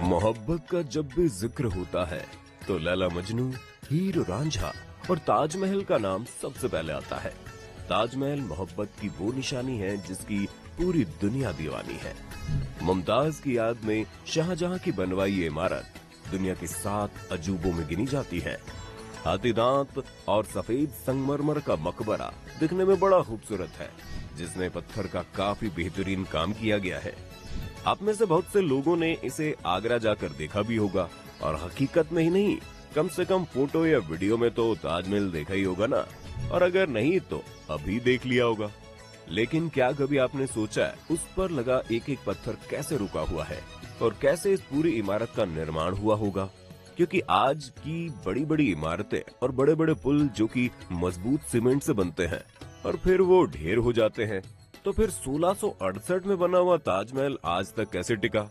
मोहब्बत का जब भी जिक्र होता है तो लैला मजनू, हीर और रांझा और ताजमहल का नाम सबसे पहले आता है। ताजमहल मोहब्बत की वो निशानी है जिसकी पूरी दुनिया दीवानी है। मुमताज की याद में शाहजहां की बनवाई ये इमारत दुनिया के 7 अजूबों में गिनी जाती है। हाथी दांत और सफेद संगमरमर का मकबरा दिखने में बड़ा खूबसूरत है, जिसमें पत्थर का काफी बेहतरीन काम किया गया है। आप में से बहुत से लोगों ने इसे आगरा जाकर देखा भी होगा, और हकीकत में ही नहीं, कम से कम फोटो या वीडियो में तो ताजमहल देखा ही होगा ना, और अगर नहीं तो अभी देख लिया होगा। लेकिन क्या कभी आपने सोचा है उस पर लगा एक एक पत्थर कैसे रुका हुआ है और कैसे इस पूरी इमारत का निर्माण हुआ होगा? क्योंकि आज की बड़ी बड़ी इमारतें और बड़े बड़े पुल जो कि मजबूत सीमेंट से बनते हैं और फिर वो ढेर हो जाते हैं, तो फिर 1668 में बना हुआ ताजमहल आज तक कैसे टिका?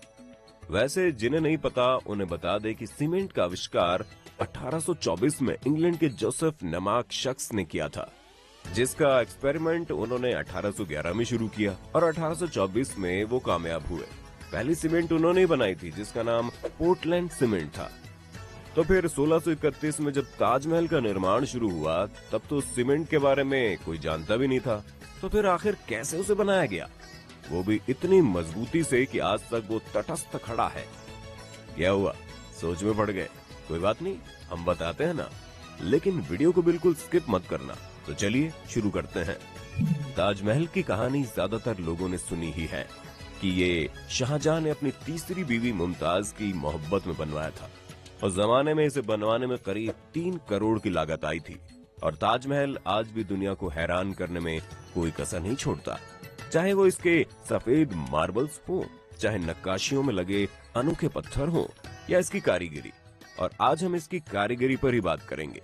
वैसे जिन्हें नहीं पता उन्हें बता दे कि सीमेंट का आविष्कार 1824 में इंग्लैंड के जोसेफ नामक शख्स ने किया था, जिसका एक्सपेरिमेंट उन्होंने 1811 में शुरू किया और 1824 में वो कामयाब हुए। पहली सीमेंट उन्होंने ही बनाई थी जिसका नाम पोर्टलैंड सीमेंट था। तो फिर 1631 में जब ताजमहल का निर्माण शुरू हुआ तब तो सीमेंट के बारे में कोई जानता भी नहीं था। तो फिर आखिर कैसे उसे बनाया गया, वो भी इतनी मजबूती से कि आज तक वो तटस्थ खड़ा है? क्या हुआ, सोच में पड़ गए? कोई बात नहीं, हम बताते हैं ना, लेकिन वीडियो को बिल्कुल स्किप मत करना। तो चलिए शुरू करते हैं। ताजमहल की कहानी ज्यादातर लोगों ने सुनी ही है कि ये शाहजहां ने अपनी तीसरी बीवी मुमताज की मोहब्बत में बनवाया था, और जमाने में इसे बनवाने में करीब 3 करोड़ की लागत आई थी। और ताजमहल आज भी दुनिया को हैरान करने में कोई कसर नहीं छोड़ता, चाहे वो इसके सफेद मार्बल्स हो, चाहे नक्काशियों में लगे अनोखे पत्थर हो, या इसकी कारीगरी। और आज हम इसकी कारीगरी पर ही बात करेंगे,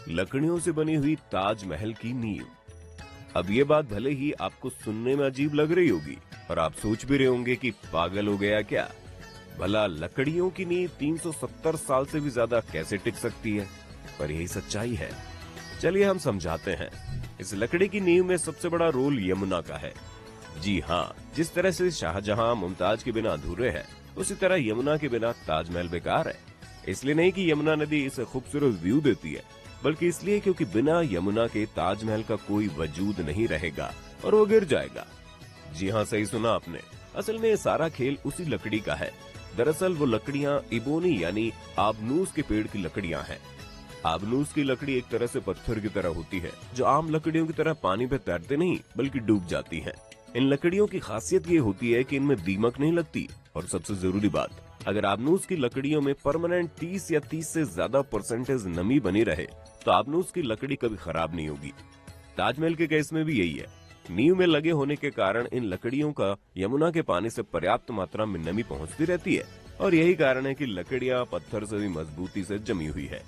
लकड़ियों से बनी हुई ताजमहल की नींव। अब ये बात भले ही आपको सुनने में अजीब लग रही होगी और आप सोच भी रहे होंगे कि पागल हो गया क्या, भला लकड़ियों की नींव 370 साल से भी ज्यादा कैसे टिक सकती है? पर यही सच्चाई है। चलिए हम समझाते हैं। इस लकड़ी की नींव में सबसे बड़ा रोल यमुना का है। जी हाँ, जिस तरह से शाहजहां मुमताज के बिना अधूरे है, उसी तरह यमुना के बिना ताजमहल बेकार है। इसलिए नहीं कि यमुना नदी इसे खूबसूरत व्यू देती है, बल्कि इसलिए क्योंकि बिना यमुना के ताजमहल का कोई वजूद नहीं रहेगा और वो गिर जाएगा। जी हाँ, सही सुना आपने। असल में ये सारा खेल उसी लकड़ी का है। दरअसल वो लकड़ियाँ इबोनी यानी आबनूस के पेड़ की लकड़ियाँ हैं। आबनूस की लकड़ी एक तरह से पत्थर की तरह होती है, जो आम लकड़ियों की तरह पानी पे तैरते नहीं बल्कि डूब जाती हैं। इन लकड़ियों की खासियत ये होती है कि इनमें दीमक नहीं लगती, और सबसे जरूरी बात, अगर आबनूस की लकड़ियों में परमानेंट 30 या 30 से ज्यादा % नमी बनी रहे तो आबनूस की लकड़ी कभी खराब नहीं होगी। ताजमहल के केस में भी यही है। नींव में लगे होने के कारण इन लकड़ियों का यमुना के पानी से पर्याप्त मात्रा में नमी पहुंचती रहती है, और यही कारण है कि लकड़ियां पत्थर से भी मजबूती से जमी हुई है।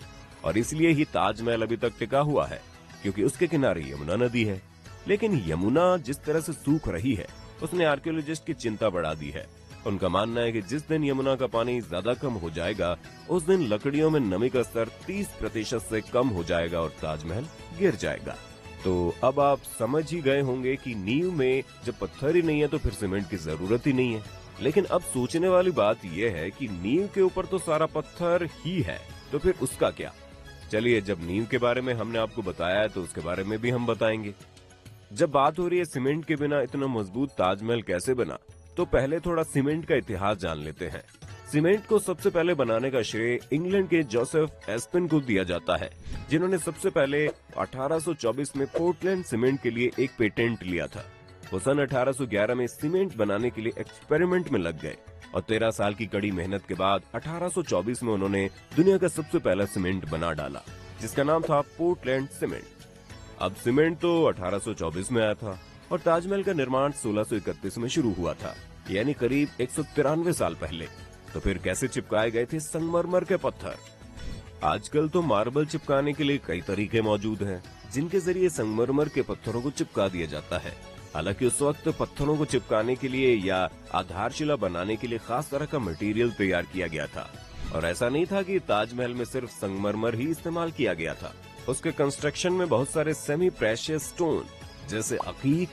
और इसलिए ही ताजमहल अभी तक टिका हुआ है, क्योंकि उसके किनारे यमुना नदी है। लेकिन यमुना जिस तरह से सूख रही है, उसने आर्कियोलॉजिस्ट की चिंता बढ़ा दी है। उनका मानना है कि जिस दिन यमुना का पानी ज्यादा कम हो जाएगा, उस दिन लकड़ियों में नमी का स्तर 30% से कम हो जाएगा और ताजमहल गिर जाएगा। तो अब आप समझ ही गए होंगे कि नींव में जब पत्थर ही नहीं है तो फिर सीमेंट की जरूरत ही नहीं है। लेकिन अब सोचने वाली बात यह है कि नींव के ऊपर तो सारा पत्थर ही है, तो फिर उसका क्या? चलिए, जब नींव के बारे में हमने आपको बताया है तो उसके बारे में भी हम बताएंगे। जब बात हो रही है सीमेंट के बिना इतना मजबूत ताजमहल कैसे बना, तो पहले थोड़ा सीमेंट का इतिहास जान लेते हैं। सीमेंट को सबसे पहले बनाने का श्रेय इंग्लैंड के जोसेफ एस्पिन को दिया जाता है, जिन्होंने सबसे पहले 1824 में पोर्टलैंड सीमेंट के लिए एक पेटेंट लिया था। वो सन 1811 में सीमेंट बनाने के लिए एक्सपेरिमेंट में लग गए, और 13 साल की कड़ी मेहनत के बाद 1824 में उन्होंने दुनिया का सबसे पहला सीमेंट बना डाला, जिसका नाम था पोर्टलैंड सीमेंट। अब सीमेंट तो 1824 में आया था और ताजमहल का निर्माण 1631 में शुरू हुआ था, यानी करीब 193 साल पहले। तो फिर कैसे चिपकाए गए थे संगमरमर के पत्थर? आजकल तो मार्बल चिपकाने के लिए कई तरीके मौजूद हैं, जिनके जरिए संगमरमर के पत्थरों को चिपका दिया जाता है। हालांकि उस वक्त पत्थरों को चिपकाने के लिए या आधारशिला बनाने के लिए खास तरह का मटेरियल तैयार किया गया था, और ऐसा नहीं था कि ताजमहल में सिर्फ संगमरमर ही इस्तेमाल किया गया था। उसके कंस्ट्रक्शन में बहुत सारे सेमी प्रेशियस स्टोन जैसे अकीक,